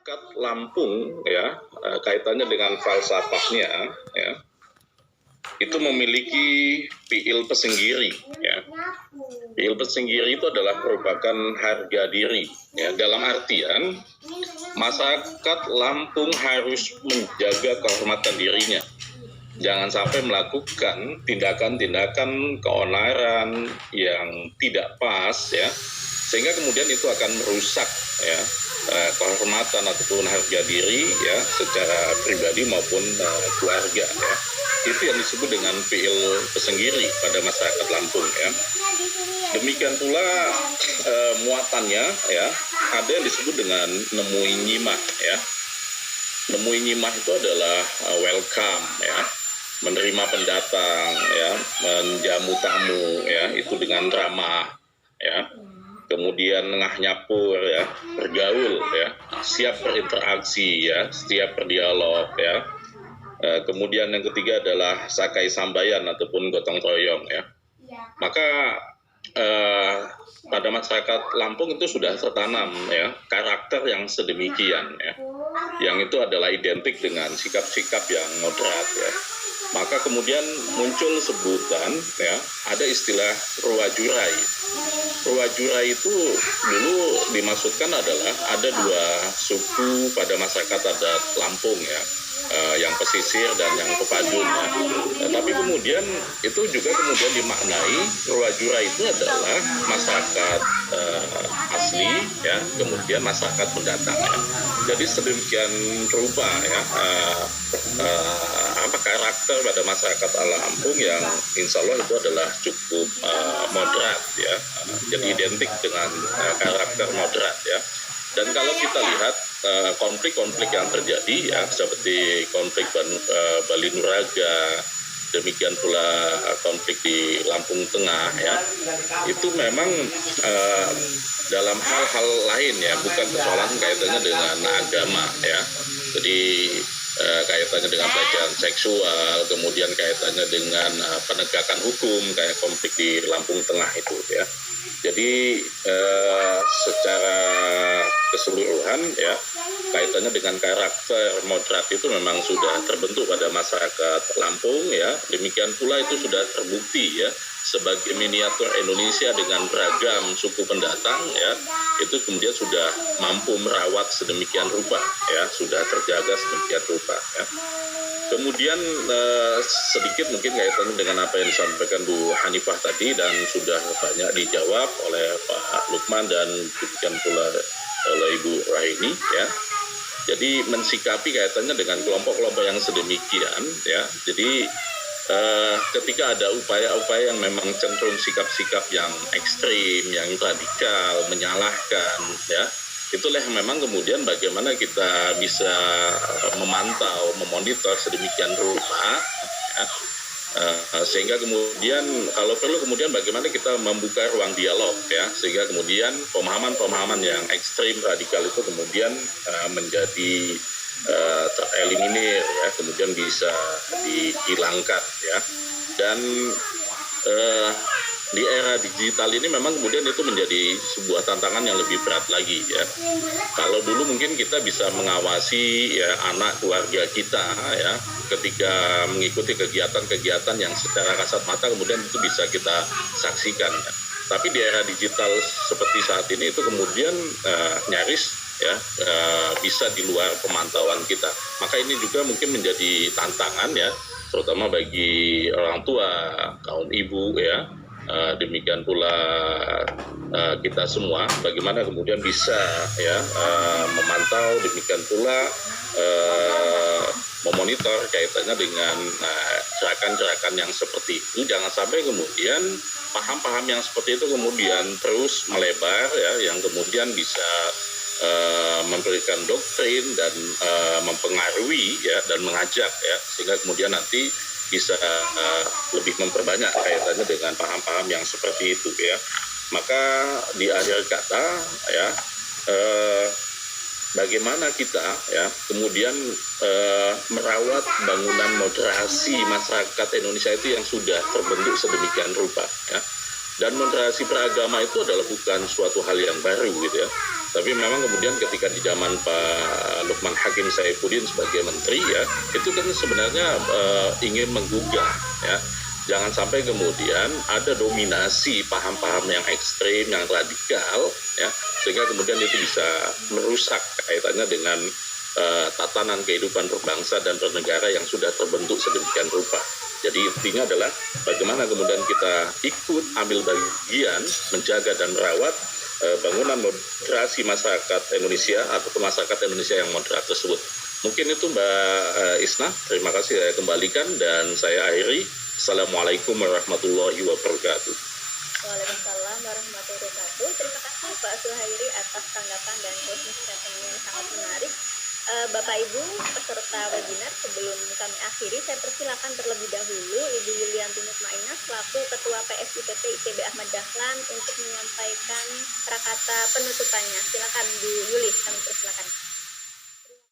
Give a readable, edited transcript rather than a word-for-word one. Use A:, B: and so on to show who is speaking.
A: masyarakat Lampung ya, kaitannya dengan falsafahnya ya, itu memiliki piil pesenggiri ya. Piil pesenggiri itu adalah merupakan harga diri ya, dalam artian masyarakat Lampung harus menjaga kehormatan dirinya. Jangan sampai melakukan tindakan-tindakan keonaran yang tidak pas ya, sehingga kemudian itu akan merusak ya kehormatan ataupun harga diri ya secara pribadi maupun keluarga ya. Itu yang disebut dengan piil pesenggiri pada masyarakat Lampung ya. Demikian pula muatannya ya, ada yang disebut dengan nemui nyimah ya. Nemui nyimah itu adalah welcome ya, menerima pendatang ya, menjamu tamu ya, itu dengan ramah ya. Kemudian ngah nyapur ya, bergaul ya, siap berinteraksi ya, siap berdialog ya. Kemudian yang ketiga adalah sakai sambayan ataupun gotong royong ya. Maka pada masyarakat Lampung itu sudah tertanam ya karakter yang sedemikian ya, yang itu adalah identik dengan sikap-sikap yang moderat ya. Maka kemudian muncul sebutan ya, ada istilah ruwajurai. Ruwajurai itu dulu dimaksudkan adalah ada dua suku pada masyarakat adat Lampung ya, yang pesisir dan yang pepadun ya. Tapi kemudian itu juga kemudian dimaknai ruwajurai itu adalah masyarakat asli ya, kemudian masyarakat pendatang ya. Jadi sedemikian rupa ya karakter pada masyarakat Lampung yang insya Allah itu adalah cukup moderat ya, jadi identik dengan karakter moderat ya. Dan kalau kita lihat konflik-konflik yang terjadi ya, seperti konflik Bali Nuraga, demikian pula konflik di Lampung Tengah ya, itu memang dalam hal-hal lain ya, bukan persoalan kaitannya dengan agama ya. Jadi kaitannya dengan pelecehan seksual, kemudian kaitannya dengan penegakan hukum kayak konflik di Lampung Tengah itu ya. Jadi secara keseluruhan ya, kaitannya dengan karakter moderat itu memang sudah terbentuk pada masyarakat Lampung ya. Demikian pula itu sudah terbukti ya, sebagai miniatur Indonesia dengan beragam suku pendatang ya, itu kemudian sudah mampu merawat sedemikian rupa ya, sudah terjaga sedemikian rupa ya. Kemudian sedikit mungkin kaitannya dengan apa yang disampaikan Bu Hanifah tadi dan sudah banyak dijawab oleh Pak Lukman dan demikian pula oleh Ibu Rahini ya. Jadi mensikapi kaitannya dengan kelompok-kelompok yang sedemikian ya. Jadi ketika ada upaya-upaya yang memang cenderung sikap-sikap yang ekstrim, yang radikal, menyalahkan ya, itulah yang memang kemudian bagaimana kita bisa memantau, memonitor sedemikian rupa ya, sehingga kemudian kalau perlu kemudian bagaimana kita membuka ruang dialog ya, sehingga kemudian pemahaman-pemahaman yang ekstrim radikal itu kemudian menjadi tereliminir ya, kemudian bisa dihilangkan ya. Dan di era digital ini memang kemudian itu menjadi sebuah tantangan yang lebih berat lagi ya. Kalau dulu mungkin kita bisa mengawasi ya anak keluarga kita ya, ketika mengikuti kegiatan-kegiatan yang secara kasat mata kemudian itu bisa kita saksikan ya. Tapi di era digital seperti saat ini itu kemudian nyaris ya bisa di luar pemantauan kita. Maka ini juga mungkin menjadi tantangan ya, terutama bagi orang tua, kaum ibu ya, demikian pula kita semua, bagaimana kemudian bisa ya memantau, demikian pula memonitor kaitannya dengan gerakan-gerakan yang seperti itu. Jangan sampai kemudian paham-paham yang seperti itu kemudian terus melebar ya, yang kemudian bisa memberikan doktrin dan mempengaruhi ya, dan mengajak ya, sehingga kemudian nanti bisa lebih memperbanyak kaitannya dengan paham-paham yang seperti itu ya. Maka di akhir kata ya, bagaimana kita ya kemudian merawat bangunan moderasi masyarakat Indonesia itu yang sudah terbentuk sedemikian rupa ya. Dan moderasi beragama itu adalah bukan suatu hal yang baru gitu ya, Tapi memang kemudian ketika di zaman Pak Lukman Hakim Saifuddin sebagai menteri ya, itu kan sebenarnya ingin menggugah ya. Jangan sampai kemudian ada dominasi paham-paham yang ekstrim, yang radikal ya, sehingga kemudian itu bisa merusak kaitannya dengan tatanan kehidupan berbangsa dan bernegara yang sudah terbentuk sedemikian rupa. Jadi intinya adalah bagaimana kemudian kita ikut ambil bagian menjaga dan merawat bangunan moderasi masyarakat Indonesia atau masyarakat Indonesia yang moderat tersebut. Mungkin itu Mbak Isna, terima kasih saya kembalikan dan saya akhiri. Assalamualaikum warahmatullahi wabarakatuh.
B: Waalaikumsalam warahmatullahi wabarakatuh. Terima kasih Pak Suhairi atas tanggapan dan closing statement yang sangat menarik. Bapak Ibu peserta webinar, sebelum kami akhiri, saya persilakan terlebih dahulu Ibu Yulianti Mutmainah selaku Ketua PSIPP ITB Ahmad Dahlan untuk menyampaikan kata-kata penutupannya. Silakan Bu Yuli, kami persilakan.